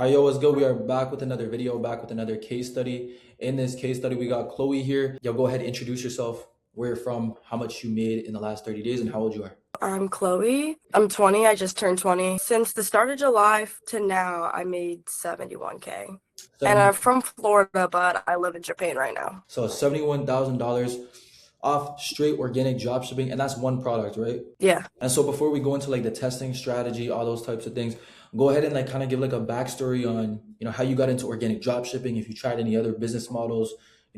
Yo, what's good? We are back with another video, back with another case study. In this case study, we got Chloe here. Yo, go ahead and introduce yourself, where you're from, how much you made in the last 30 days, and how old you are. I'm Chloe. I'm 20. I just turned 20. Since the start of July to now, I made 71K. And 70, I'm from Florida, but I live in Japan right now. so $71,000 off straight organic drop shipping, and that's one product, right? Yeah. And so before we go into like the testing strategy, all those types of things, go ahead and like kind of give like a backstory on, how you got into organic drop shipping, if you tried any other business models,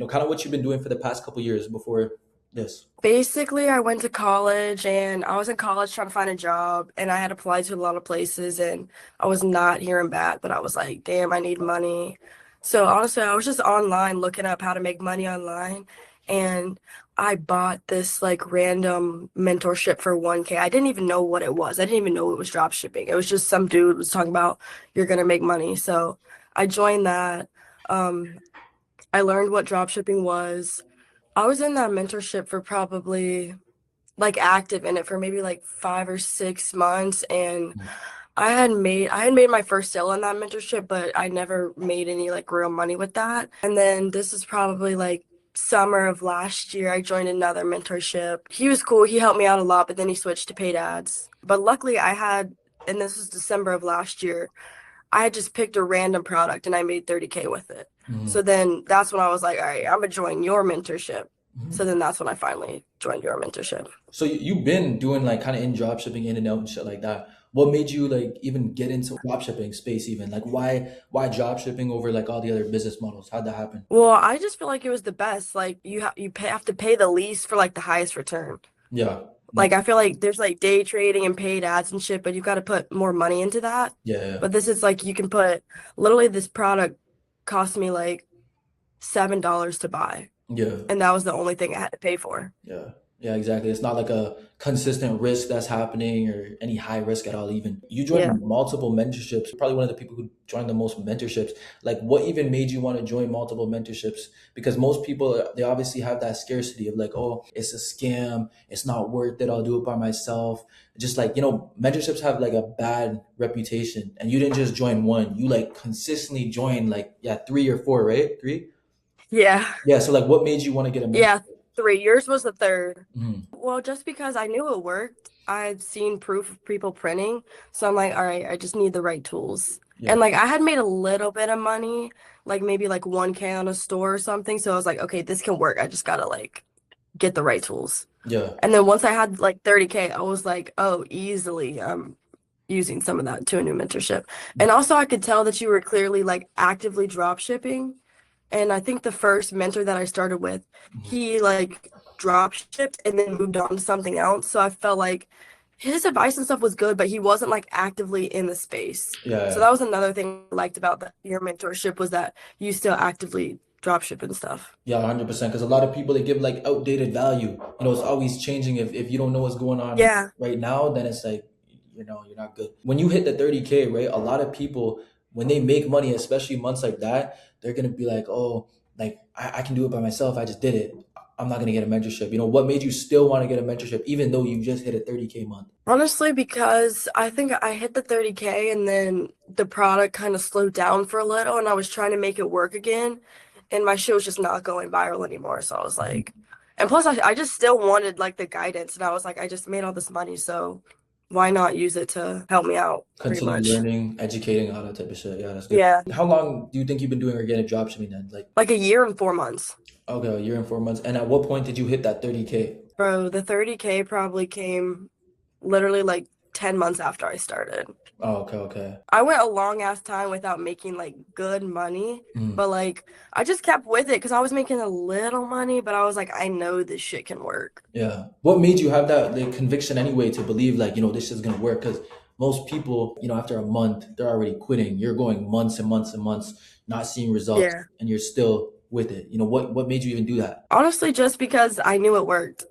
kind of what you've been doing for the past couple years before this. Basically, I went to college and I was in college trying to find a job and I had applied to a lot of places and I was not hearing back, but I was like, damn, I need money. So honestly, I was just online looking up how to make money online and I bought this like random mentorship for 1K. I didn't even know what it was. I didn't even know it was drop shipping. It was just some dude was talking about you're gonna make money. So I joined that. Um, I learned what drop shipping was. I was in that mentorship for probably like active in it for maybe like 5 or 6 months and I had made my first sale in that mentorship, but I never made any like real money with that. And then this is probably like summer of last year, I joined another mentorship. He was cool, he helped me out a lot, but then he switched to paid ads. But luckily and this was December of last year, I had just picked a random product and I made 30K with it. So Mhm. then that's when I was like, all right, I'm gonna join your mentorship. So Mhm. then that's when I finally joined your mentorship. So you've been doing like kind of in drop shipping in and out and shit like that. What made you like even get into drop shipping space even? Like why drop shipping over like all the other business models? How'd that happen? Well, I just feel like it was the best. Like have to pay the least for like the highest return. Yeah. No. Like I feel like there's like day trading and paid ads and shit, but you've got to put more money into that. Yeah. But this is like you can put literally this product cost me like $7 to buy. Yeah. And that was the only thing I had to pay for. Yeah. Yeah, exactly. It's not like a consistent risk that's happening or any high risk at all, even. You Yeah. joined multiple mentorships. You're probably one of the people who joined the most mentorships. Like, what even made you want to join multiple mentorships? Because most people, they obviously have that scarcity of like, oh, it's a scam. It's not worth it. I'll do it by myself. Just like, mentorships have like a bad reputation. And you didn't just join one. You like consistently joined like, yeah, three or four, right? Three? Yeah. Yeah. So like, what made you want to get a mentor? Yeah. 3 years was the third. Mhm. Well, just because I knew it worked, I'd seen proof of people printing. So I'm like, all right, I just need the right tools. Yeah. And like I had made a little bit of money, like maybe like 1K on a store or something. So I was like, okay, this can work. I just gotta like get the right tools. Yeah. And then once I had like 30K, I was like, oh, easily using some of that to a new mentorship. And also I could tell that you were clearly like actively drop shipping. And I think the first mentor that I started with, Mhm. he like drop shipped and then moved on to something else. So I felt like his advice and stuff was good, but he wasn't like actively in the space. So Yeah. that was another thing I liked about your mentorship was that you still actively drop ship and stuff. Yeah, 100%. Because a lot of people they give like outdated value. It's always changing. If you don't know what's going on Yeah. right now, then it's like, you're not good. When you hit the 30K, right? A lot of people when they make money, especially months like that, they're gonna be like, oh, like I can do it by myself. I just did it. I'm not gonna get a mentorship. What made you still want to get a mentorship, even though you just hit a 30K month? Honestly, because I think I hit the 30K and then the product kind of slowed down for a little and I was trying to make it work again and my shit was just not going viral anymore. So I was like, and plus I just still wanted like the guidance and I was like, I just made all this money, so why not use it to help me out pretty Continue much. learning, educating, all that type of shit. Yeah, that's good. Yeah, How long do you think you've been doing organic dropshipping then? Like, like a year and 4 months. okay, a year and 4 months. And at what point did you hit that 30K? Bro, the 30K probably came literally like 10 months after I started. Oh, okay, okay. I went a long ass time without making like good money, Mm. but like I just kept with it because I was making a little money, but I was like, I know this shit can work. Yeah. What made you have that like conviction anyway to believe like, this is gonna work? Because most people, after a month, they're already quitting. You're going months and months and months, not seeing results, Yeah. and you're still with it. What made you even do that? Honestly, just because I knew it worked.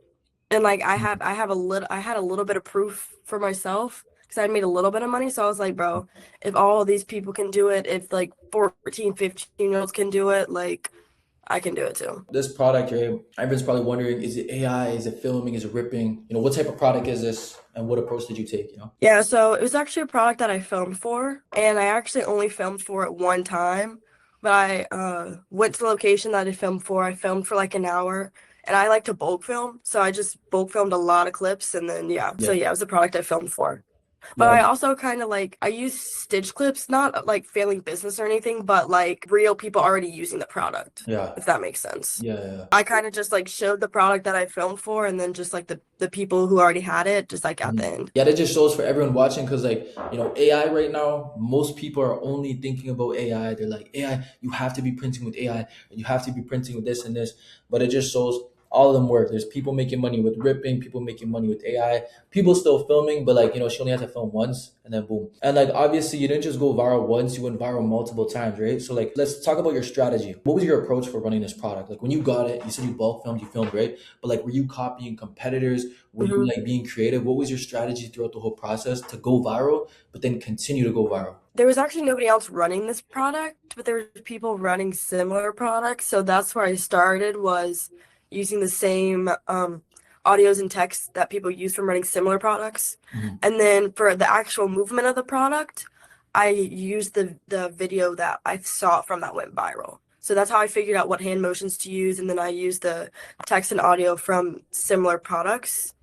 And like I had a little bit of proof for myself because I made a little bit of money. So I was like, bro, if all these people can do it, if like 14, 15-year-olds can do it, like I can do it too. This product, right? Everyone's probably wondering: is it AI? Is it filming? Is it ripping? What type of product is this, and what approach did you take? Yeah, so it was actually a product that I filmed for, and I actually only filmed for it one time. But I went to the location that I filmed for. I filmed for like an hour, and I like to bulk film, so I just bulk filmed a lot of clips, and then yeah, so Yeah, yeah, it was a product I filmed for. But yeah, I also kind of like I use stitch clips, not like failing business or anything, but like real people already using the product, yeah, if that makes sense. yeah, yeah. I kind of just like showed the product that I filmed for, and then just like the people who already had it, just like at the Mhm. end. Yeah, that just shows for everyone watching because, like, AI right now, most people are only thinking about AI. They're like, AI, you have to be printing with AI, and you have to be printing with this and this. But it just shows all of them work. There's people making money with ripping, people making money with AI, people still filming, but like, she only had to film once and then boom. And like, obviously, you didn't just go viral once, you went viral multiple times, right? So, like, let's talk about your strategy. What was your approach for running this product? Like, when you got it, you said you bulk filmed, you filmed, right? But like, were you copying competitors? Were you Mhm. like being creative? What was your strategy throughout the whole process to go viral, but then continue to go viral? There was actually nobody else running this product, but there were people running similar products. So that's where I started was using the same audios and texts that people use from running similar products. Mhm. And then for the actual movement of the product, I used the video that I saw from that went viral. So that's how I figured out what hand motions to use, and then I used the text and audio from similar products.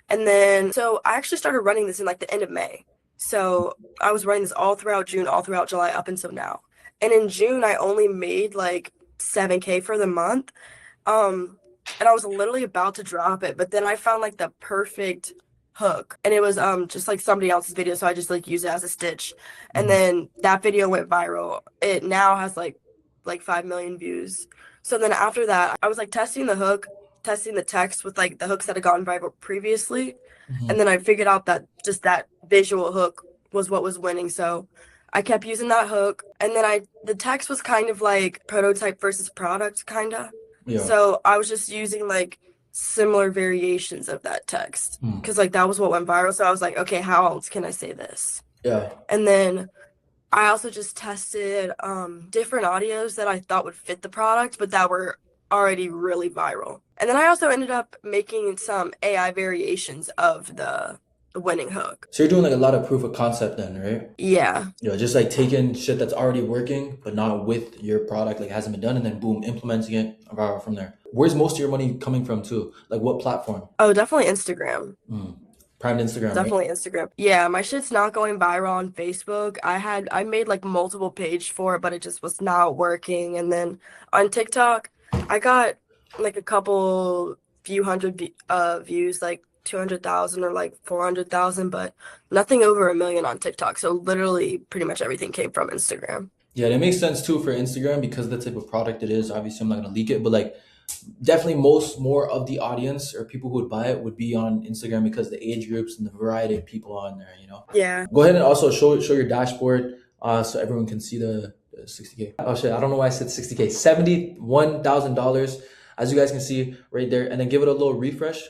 And then, so I actually started running this in like the end of May. So I was running this all throughout June, all throughout July, up until now. And in June, I only made like 7K for the month. Um, and I was literally about to drop it, but then I found like the perfect hook. And it was just like somebody else's video, so I just like used it as a stitch. And Mhm. then that video went viral. It now has like 5 million views. So then after that, I was like testing the hook, testing the text with like the hooks that had gone viral previously. And Mhm. then I figured out that just that visual hook was what was winning. So I kept using that hook. And then the text was kind of like prototype versus product, kind of. Yeah. So I was just using like similar variations of that text Mm. because like that was what went viral. So I was like, okay, how else can I say this? Yeah. And then I also just tested different audios that I thought would fit the product, but that were already really viral. And then I also ended up making some AI variations of the winning hook. So you're doing like a lot of proof of concept then, right? Yeah. Just like taking shit that's already working, but not with your product, like hasn't been done, and then boom, implementing it viral from there. Where's most of your money coming from too? Like what platform? Oh, definitely Instagram. Mm. Prime Instagram, right? Definitely Instagram. Yeah, my shit's not going viral on Facebook. I made like multiple page for it, but it just was not working. And then on TikTok, I got like a couple few hundred views, like 200,000 or like 400,000, but nothing over a million on TikTok. So literally pretty much everything came from Instagram. Yeah, that makes sense too for Instagram because the type of product it is. Obviously, I'm not gonna leak it, but like definitely most more of the audience or people who would buy it would be on Instagram because the age groups and the variety of people on there. Yeah. Go ahead and also show your dashboard so everyone can see the 60K. Oh shit, I don't know why I said 60K. $71,000 as you guys can see right there, and then give it a little refresh.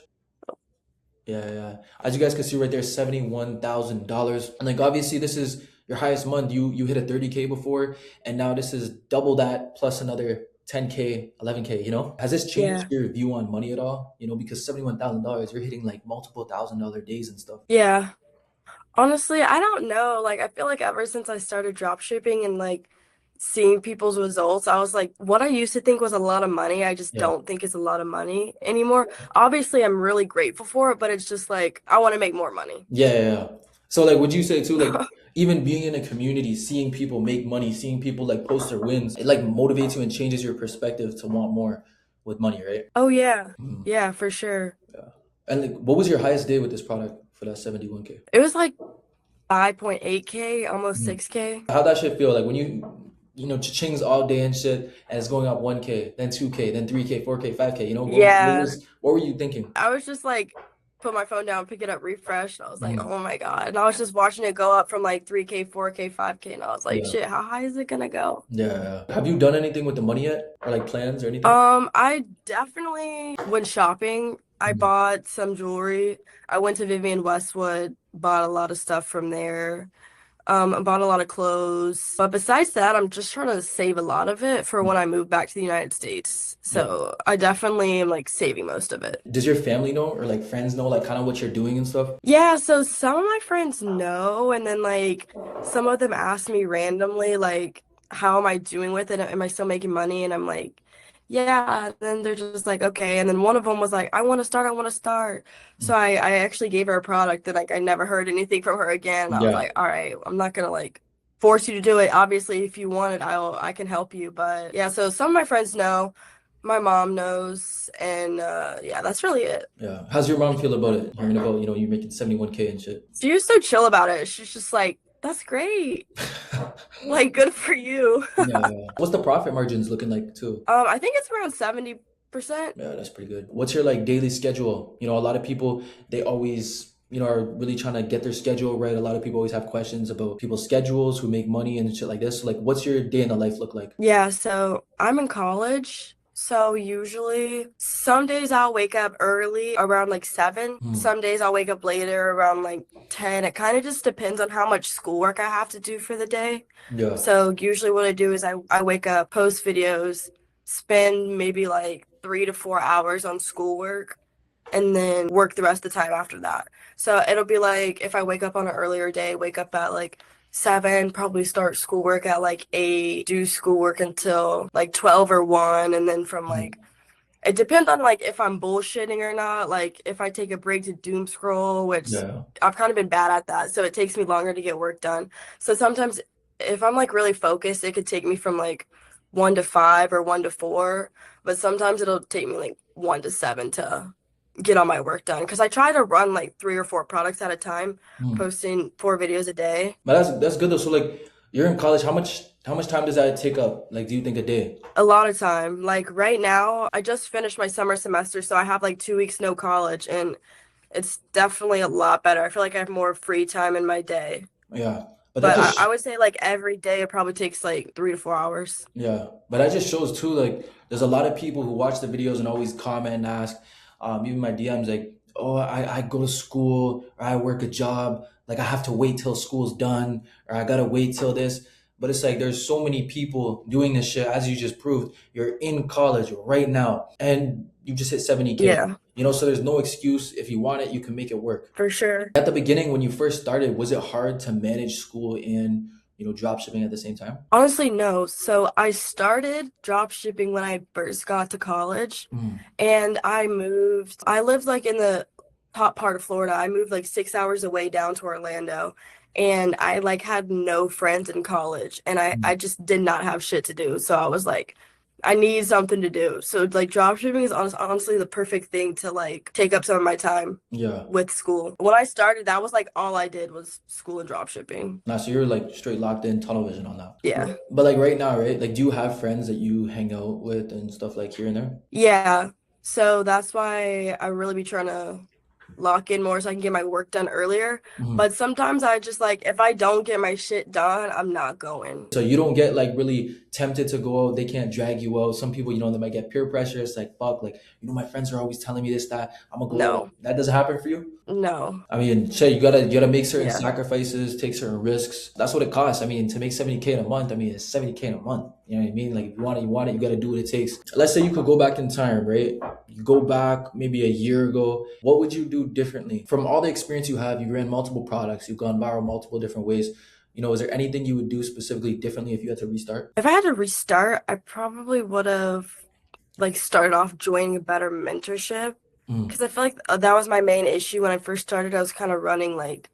Yeah, yeah, yeah. As you guys can see right there, $71,000. And like obviously this is your highest month. You hit a 30K before, and now this is double that plus another 10K, 11K. Has this changed Yeah. your view on money at all? Because $71,000, you're hitting like multiple $1,000 days and stuff. Yeah. Honestly, I don't know. Like, I feel like ever since I started drop shipping and like seeing people's results, I was like, what I used to think was a lot of money, I just Yeah. don't think is a lot of money anymore. Obviously, I'm really grateful for it, but it's just like I want to make more money. Yeah, yeah, yeah. So like would you say too, like even being in a community, seeing people make money, seeing people like post their wins, it like motivates you and changes your perspective to want more with money, right? Oh yeah. Mhm. Yeah, for sure. Yeah. And like what was your highest day with this product for that 71K? It was like 5.8K, almost Mhm. 6K. How'd that shit feel? Like when cha-chings all day and shit, and it's going up 1K, then 2K, then 3K, 4K, 5K, Yeah. what were you thinking? I was just like put my phone down, pick it up, refresh, and I was like, Mhm. oh my God. And I was just watching it go up from like 3K, 4K, 5K, and I was like, Yeah. shit, how high is it gonna go? Yeah. Have you done anything with the money yet? Or like plans or anything? I definitely went shopping. I Mhm. bought some jewelry. I went to Vivian Westwood, bought a lot of stuff from there. I bought a lot of clothes. But besides that, I'm just trying to save a lot of it for when I move back to the United States. Yeah. So I definitely am like saving most of it. Does your family know or like friends know like kind of what you're doing and stuff? Yeah, so some of my friends know, and then like some of them ask me randomly, like, how am I doing with it? Am I still making money? And I'm like, yeah. And then they're just like, okay. And then one of them was like, I want to start, I want to start. So I actually gave her a product and like I never heard anything from her again. I was Yeah. like, all right, I'm not gonna like force you to do it. Obviously, if you want it, I can help you. But yeah, so some of my friends know, my mom knows, and yeah, that's really it. Yeah. How's your mom feel about it? Hearing about, you making 71K and shit. She was so chill about it. She's just like, that's great. Like, good for you. Yeah, yeah. What's the profit margins looking like too? I think it's around 70%. Yeah, that's pretty good. What's your like daily schedule? A lot of people they always, are really trying to get their schedule right. A lot of people always have questions about people's schedules who make money and shit like this. So, like, what's your day in the life look like? Yeah, so I'm in college. So usually some days I'll wake up early around like 7. Hmm. Some days I'll wake up later around like 10. It kind of just depends on how much schoolwork I have to do for the day. Yeah. So usually what I do is I wake up, post videos, spend maybe like 3 to 4 hours on schoolwork, and then work the rest of the time after that. So it'll be like if I wake up on an earlier day, wake up at like 7, probably start schoolwork at like 8, do schoolwork until like 12 or 1, and then from Hmm. like it depends on like if I'm bullshitting or not. Like if I take a break to doom scroll, which Yeah. I've kind of been bad at that, so it takes me longer to get work done. So sometimes if I'm like really focused, it could take me from like 1 to 5 or 1 to 4, but sometimes it'll take me like 1 to 7 to get all my work done because I try to run like 3 or 4 products at a time, Hmm. posting 4 videos a day. But that's good though. So like you're in college, how much time does that take up? Like do you think a day? A lot of time. Like right now, I just finished my summer semester, so I have like 2 weeks no college, and it's definitely a lot better. I feel like I have more free time in my day. Yeah. But that But I just would say like every day it probably takes like 3 to 4 hours. Yeah, but that just shows too, like, there's a lot of people who watch the videos and always comment and ask, even my DMs, like, oh, I go to school or I work a job, like, I have to wait till school's done or I gotta wait till this. But it's like, there's so many people doing this shit, as you just proved. You're in college right now and you just hit 70K, Yeah, so there's no excuse. If you want it, you can make it work. for sure. At the beginning, when you first started, was it hard to manage school and, drop shipping at the same time? Honestly, no. So I started drop shipping when I first got to college, Mm, and I moved. I lived like in the top part of Florida. I moved like 6 hours away down to Orlando, and I like had no friends in college, and I mm. just did not have shit to do. So I was like, I need something to do. So like drop shipping is honestly the perfect thing to like take up some of my time Yeah. with school. When I started, that was like all I did was school and drop shipping. Nah, so you're like straight locked in tunnel vision on that. Yeah. But like right now, right? Like, do you have friends that you hang out with and stuff like here and there? Yeah. So that's why I really be trying to lock in more so I can get my work done earlier. Mhm. But sometimes I just like if I don't get my shit done, I'm not going. So you don't get like really tempted to go out. They can't drag you out. Some people, they might get peer pressure. It's like, fuck, like, my friends are always telling me this, that. I'm gonna go out. No. That doesn't happen for you? No. I mean, shit, you gotta make certain Yeah. sacrifices, take certain risks. That's what it costs. I mean, to make 70K in a month, I mean, it's 70K in a month. You know what I mean? Like, if you want it, you want it. You gotta do what it takes. Let's say you could go back in time, right? You go back maybe a year ago. What would you do differently? From all the experience you have, you ran multiple products, you've gone viral multiple different ways. Is there anything you would do specifically differently if you had to restart? If I had to restart, I probably would have like started off joining a better mentorship Mm, because I feel like that was my main issue when I first started. I was kind of running like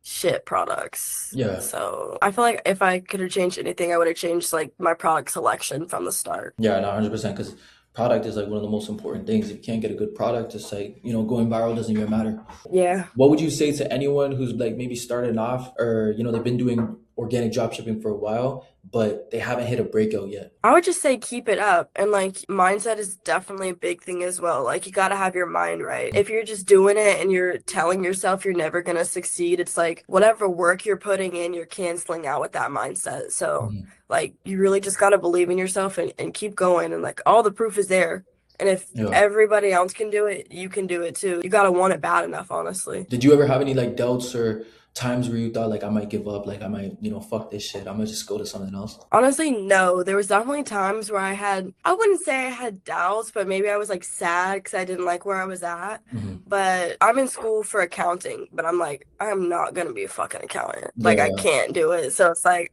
shit products. yeah. So I feel like if I could have changed anything, I would have changed like my product selection from the start. Yeah, no, 100%. Because product is like one of the most important things. If you can't get a good product, it's like, going viral doesn't even matter. Yeah. What would you say to anyone who's like maybe started off or, they've been doing organic drop shipping for a while, but they haven't hit a breakout yet? I would just say keep it up. And like mindset is definitely a big thing as well. Like you got to have your mind right. If you're just doing it and you're telling yourself you're never going to succeed, it's like whatever work you're putting in, you're canceling out with that mindset. So Mhm. like you really just got to believe in yourself and keep going. And like all the proof is there. And if Yeah. everybody else can do it, you can do it too. You gotta want it bad enough, honestly. Did you ever have any like doubts or times where you thought like I might give up, like I might, fuck this shit. I'm gonna just go to something else? Honestly, no. There was definitely times where I wouldn't say I had doubts, but maybe I was like sad because I didn't like where I was at. Hmm. But I'm in school for accounting, but I'm like, I'm not gonna be a fucking accountant. Like I Yeah. can't do it. So it's like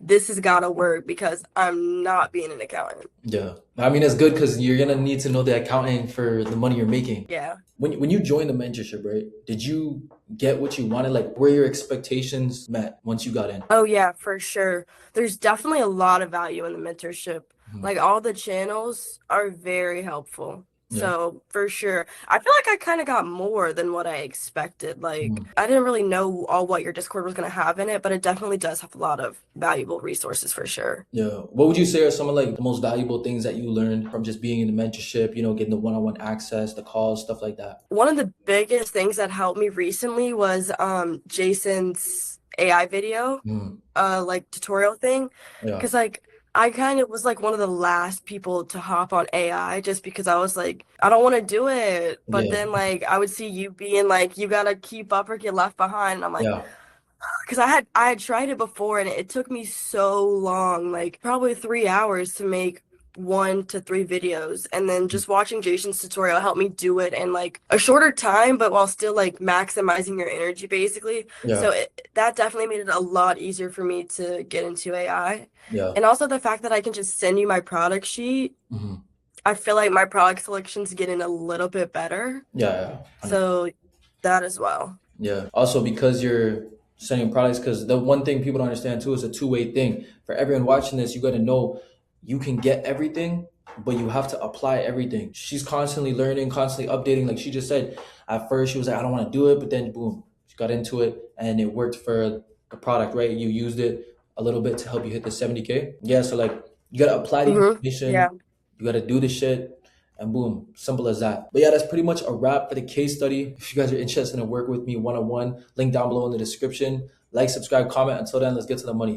this has gotta work because I'm not being an accountant. Yeah. I mean, it's good because you're gonna need to know the accounting for the money you're making. Yeah. When you joined the mentorship, right? Did you get what you wanted? Like, were your expectations met once you got in? Oh yeah, for sure. There's definitely a lot of value in the mentorship. Mhm. Like all the channels are very helpful. Yeah. So for sure. I feel like I kind of got more than what I expected. Like Mhm. I didn't really know all what your Discord was going to have in it, but it definitely does have a lot of valuable resources for sure. Yeah. What would you say are some of like the most valuable things that you learned from just being in the mentorship? Getting the one-on-one access, the calls, stuff like that. One of the biggest things that helped me recently was Jason's AI video, Mm. like tutorial thing. Yeah. Because like I kind of was like one of the last people to hop on AI just because I was like, I don't want to do it. But Yeah. then like I would see you being like, you gotta keep up or get left behind. And I'm like, Yeah. because I had tried it before and it took me so long, like probably 3 hours to make 1 to 3 videos. And then just watching Jason's tutorial helped me do it in like a shorter time, but while still like maximizing your energy basically. Yeah. So that definitely made it a lot easier for me to get into AI. Yeah. And also the fact that I can just send you my product sheet, Hmm. I feel like my product selection's getting a little bit better. Yeah. Yeah. So that as well. Yeah. Also, because you're sending products, because the one thing people don't understand too is a two-way thing. For everyone watching this, you got to know you can get everything, but you have to apply everything. She's constantly learning, constantly updating. Like she just said, at first she was like, I don't want to do it, but then boom, she got into it and it worked for the product, right? You used it a little bit to help you hit the 70K. Yeah. So like you got to apply the Yeah. information, you got to do the shit. And boom, simple as that. But yeah, that's pretty much a wrap for the case study. If you guys are interested in working with me one-on-one, link down below in the description. Like, subscribe, comment. Until then, let's get to the money.